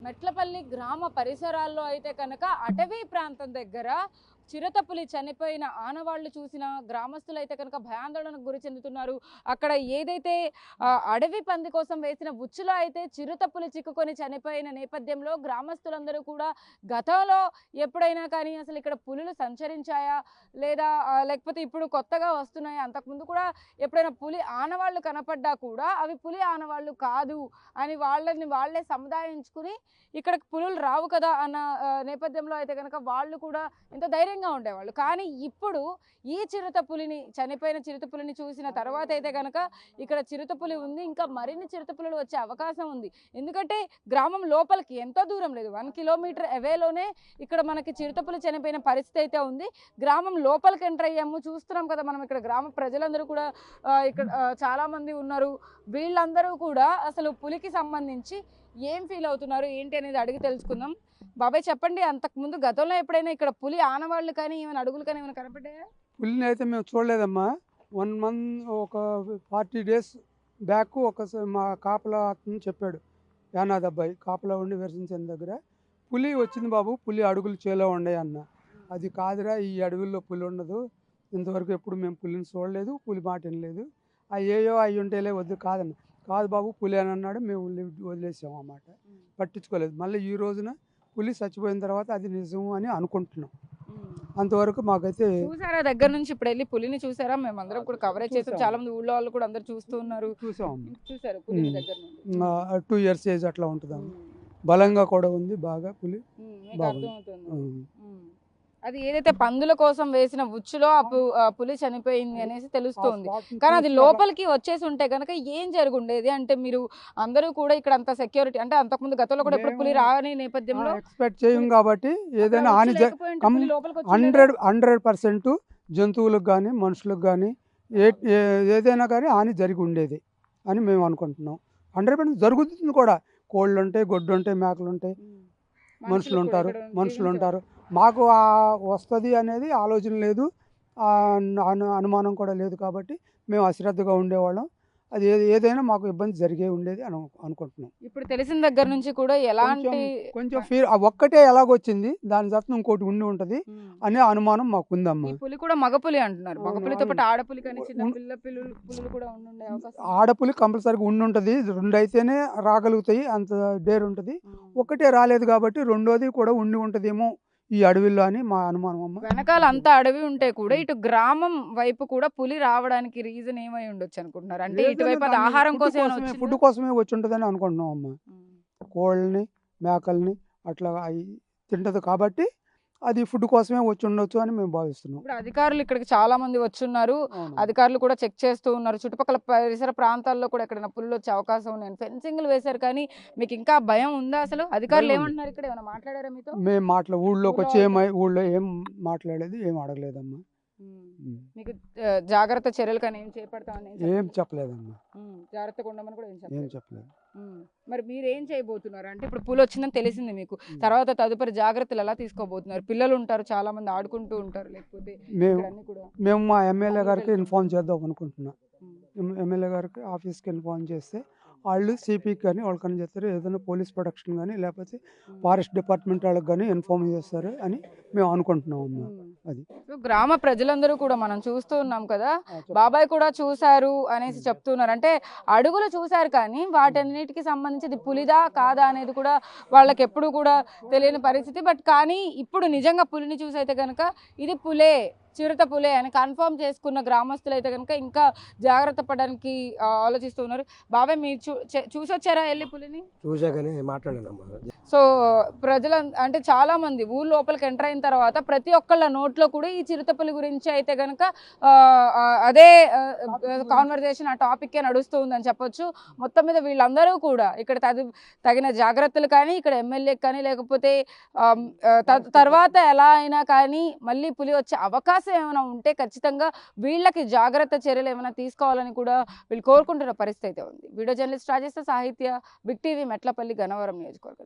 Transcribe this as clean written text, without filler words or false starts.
మెట్లపల్లి గ్రామ పరిసరాల్లో అయితే కనుక అటవీ ప్రాంతం దగ్గర చిరుతపులి చనిపోయిన ఆనవాళ్లు చూసిన గ్రామస్తులు అయితే కనుక భయాందోళనకు గురి చెందుతున్నారు. అక్కడ ఏదైతే అడవి పంది కోసం వేసిన ఉచ్చులో అయితే చిరుతపులి చిక్కుకొని చనిపోయిన నేపథ్యంలో గ్రామస్తులందరూ కూడా గతంలో ఎప్పుడైనా కానీ అసలు ఇక్కడ పులులు సంచరించాయా లేదా లేకపోతే ఇప్పుడు కొత్తగా వస్తున్నాయా, అంతకుముందు కూడా ఎప్పుడైనా పులి ఆనవాళ్లు కనపడ్డా కూడా అవి పులి ఆనవాళ్లు కాదు అని వాళ్ళే సముదాయించుకుని ఇక్కడికి పులులు రావు కదా అన్న నేపథ్యంలో అయితే కనుక వాళ్ళు కూడా ఎంతో ధైర్యంగా ఉండేవాళ్ళు. కానీ ఇప్పుడు ఈ చిరుతపులిని చనిపోయిన చిరుతపులిని చూసిన తర్వాత అయితే కనుక ఇక్కడ చిరుతపులి ఉంది, ఇంకా మరిన్ని చిరుతపులులు వచ్చే అవకాశం ఉంది. ఎందుకంటే గ్రామం లోపలికి ఎంతో దూరం లేదు, 1 కిలోమీటర్ అవేలోనే ఇక్కడ మనకి చిరుతపులి చనిపోయిన పరిస్థితి అయితే ఉంది. గ్రామం లోపలికి ఎంటర్ అయ్యాము, చూస్తున్నాం కదా మనం. ఇక్కడ గ్రామ ప్రజలందరూ కూడా ఇక్కడ చాలా మంది ఉన్నారు. వీళ్ళందరూ కూడా అసలు పులికి సంబంధించి ఏం ఫీల్ అవుతున్నారు ఏంటి అనేది అడిగి తెలుసుకుందాం. బాబాయ్ చెప్పండి, అంతకుముందు గతంలో ఎప్పుడైనా ఇక్కడ పులి ఆనవాళ్ళు కానీ ఏమైనా అడుగులు కానీ ఏమైనా కనపడ్డాయా? పులిని అయితే మేము చూడలేదమ్మా. 1 మంత్ ఒక 40 డేస్ బ్యాక్ మా కాపలా అతను చెప్పాడు, యానాద్ అబ్బాయి కాపలా ఉండి విరసించిన దగ్గర పులి వచ్చింది బాబు, పులి అడుగులు చేలో ఉండే అన్న. అది కాదురా, ఈ అడవుల్లో పులి ఉండదు, ఇంతవరకు ఎప్పుడు మేము పులిని చూడలేదు, పులి మాట వినలేదు, అయ్యేయో అయ్యి ఉంటేలే వద్దు కాదన్న. కాదు బాబు పులి అని అన్నాడు, మేము వదిలేసాము అన్నమాట, పట్టించుకోలేదు. మళ్ళీ ఈ రోజున పులి చచ్చిపోయిన తర్వాత అది నిజం అని అనుకుంటున్నాం. అంతవరకు మాకైతే చూసారా దగ్గర నుంచి ఇప్పుడు వెళ్ళి పులిని చూసారా? మేము అందరం కూడా కవరేజ్ చేసాం, చాలా మంది ఊళ్ళో వాళ్ళు కూడా అందరు చూస్తూ ఉన్నారు. చూసారు పులిని దగ్గర నుంచి. 2 years ఏజ్ అట్లా ఉంటుంది, బలంగా కూడా ఉంది బాగా పులి. అది ఏదైతే పందుల కోసం వేసిన ఉచ్చులో పులి చనిపోయింది అనేసి తెలుస్తుంది. కానీ అది లోపలికి వచ్చేసి ఉంటే కనుక ఏం జరుగుండేది అంటే, మీరు అందరూ కూడా ఇక్కడ అంత సెక్యూరిటీ అంటే అంతకుముందు గతంలో కూడా ఎప్పుడు పులి రాని నేపథ్యంలో ఎక్స్పెక్ట్ చేయం కాబట్టి ఏదైనా హాని 100% జంతువులకు కానీ మనుషులకు కానీ ఏదైనా కానీ హాని జరిగి ఉండేది అని మేము అనుకుంటున్నాం. 100% జరుగుతుంది కూడా. కోళ్ళు ఉంటాయి, గొడ్డు ఉంటాయి, మేకలు ఉంటాయి, మనుషులు ఉంటారు. మాకు వస్తుంది అనేది ఆలోచన లేదు, అనుమానం కూడా లేదు. కాబట్టి మేము అశ్రద్ధగా ఉండేవాళ్ళం. అది ఏదైనా మాకు ఇబ్బంది జరిగే ఉండేది అని అనుకుంటున్నాం. ఇప్పుడు తెలిసిన దగ్గర నుంచి కూడా ఎలాంటి కొంచెం ఫీల్ ఒక్కటే ఎలాగొచ్చింది, దాని తర్వాత ఇంకోటి ఉండి ఉంటది అనే అనుమానం మాకు ఉందమ్మా. పులి కూడా మగపులి అంటున్నారు, మగపులితో పాటు ఆడపులి కానీ చిన్న పులులు కూడా ఉండే అవకాశం. ఆడపులి కంపల్సరీగా ఉండుంటది, 2 అయితేనే రాగలుగుతాయి, అంత డేర్ ఉంటుంది. ఒకటే రాలేదు కాబట్టి రెండోది కూడా ఉండి ఉంటదేమో ఈ అడవిలో అని మా అనుమానం అమ్మ. వెనకాల అంతా అడవి ఉంటే కూడా ఇటు గ్రామం వైపు కూడా పులి రావడానికి రీజన్ ఏమై ఉండొచ్చు అనుకుంటున్నారు? అంటే ఇటువైపు అది ఆహారం కోసం, ఫుడ్ కోసమే వచ్చి ఉంటుందని అనుకుంటున్నాం అమ్మ. కోళ్ళని మేకల్ని అట్లా అవి తింటది కాబట్టి అది ఫుడ్ కోసమే వచ్చి ఉండొచ్చు అని మేము భావిస్తున్నాం. ఇప్పుడు అధికారులు ఇక్కడికి చాలా మంది వచ్చున్నారు, అధికారులు కూడా చెక్ చేస్తూ ఉన్నారు. చుట్టుపక్కల పరిసర ప్రాంతాల్లో కూడా ఎక్కడైనా పుల్లు వచ్చే అవకాశం ఉన్నాయి, ఫెన్సింగ్లు వేశారు. కానీ మీకు ఇంకా భయం ఉందా అసలు? అధికారులు ఏమంటున్నారు? ఇక్కడ ఏమైనా మాట్లాడారా మీతో? మేము ఊళ్ళోకి వచ్చి ఊళ్ళో ఏం మాట్లాడలేదు, ఏం అడగలేదమ్మా. మీకు జాగ్రత్త చర్యలు కానీ ఏం చేపడతామని ఏం చెప్పలేదమ్మా. జాగ్రత్తగా ఉండమని కూడా ఏం చెప్పలేదు. మరి మీరు ఏం చేయబోతున్నారు అంటే, ఇప్పుడు పులి వచ్చిందని తెలిసింది మీకు, తర్వాత తదుపరి జాగ్రత్తలు ఎలా తీసుకోబోతున్నారు? పిల్లలు ఉంటారు, చాలా మంది ఆడుకుంటూ ఉంటారు, లేకపోతే మేము మా ఎమ్మెల్యే గారికి ఇన్ఫార్మ్ చేద్దాం అనుకుంటున్నాం. ఎమ్మెల్యే గారికి ఆఫీస్కి ఇన్ఫార్మ్ చేస్తే వాళ్ళు సిపికి కానీ వాళ్ళకని చేస్తారు, ఏదైనా పోలీస్ ప్రొటెక్షన్ కానీ లేకపోతే ఫారెస్ట్ డిపార్ట్మెంట్ వాళ్ళకి కానీ ఇన్ఫార్మ్ చేస్తారు అని మేము అనుకుంటున్నాం అమ్మా. అది గ్రామ ప్రజలందరూ కూడా మనం చూస్తూ ఉన్నాం కదా, బాబాయ్ కూడా చూశారు అనేసి చెప్తున్నారు. అంటే అడుగులు చూశారు కానీ వాటన్నిటికి సంబంధించి ఇది పులిదా కాదా అనేది కూడా వాళ్ళకి ఎప్పుడు కూడా తెలియని పరిస్థితి. బట్ కానీ ఇప్పుడు నిజంగా పులిని చూసైతే కనుక ఇది పులే, చిరుత పులే అని కన్ఫర్మ్ చేసుకున్న గ్రామస్తులు అయితే కనుక ఇంకా జాగ్రత్త పడడానికి ఆలోచిస్తున్నారు. బాబాయ్ మీరు చూసొచ్చారా వెళ్ళి పులిని? చూసాకనే మాట్లాడానమ్మా. సో ప్రజల అంటే చాలా మంది ఊరు లోపలికి ఎంటర్ అయిన తర్వాత ప్రతి ఒక్కళ్ళ నోట్లో కూడా ఈ చిరుతపులి గురించి అయితే కనుక అదే కాన్వర్జేషన్, ఆ టాపిక్కే నడుస్తూ ఉందని చెప్పొచ్చు. మొత్తం మీద వీళ్ళందరూ కూడా ఇక్కడ తగిన జాగ్రత్తలు కానీ ఇక్కడ ఎమ్మెల్యేకి కానీ లేకపోతే తర్వాత ఎలా అయినా కానీ మళ్ళీ పులి వచ్చే అవకాశం ఏమైనా ఉంటే ఖచ్చితంగా వీళ్ళకి జాగ్రత్త చర్యలు ఏమైనా తీసుకోవాలని కూడా వీళ్ళు కోరుకుంటున్న పరిస్థితి అయితే ఉంది. వీడియో జర్నలిస్ట్ రాజేష్ సాహిత్య, బిగ్ టీవీ, మెట్లపల్లి, గన్నవరం నియోజకవర్గం.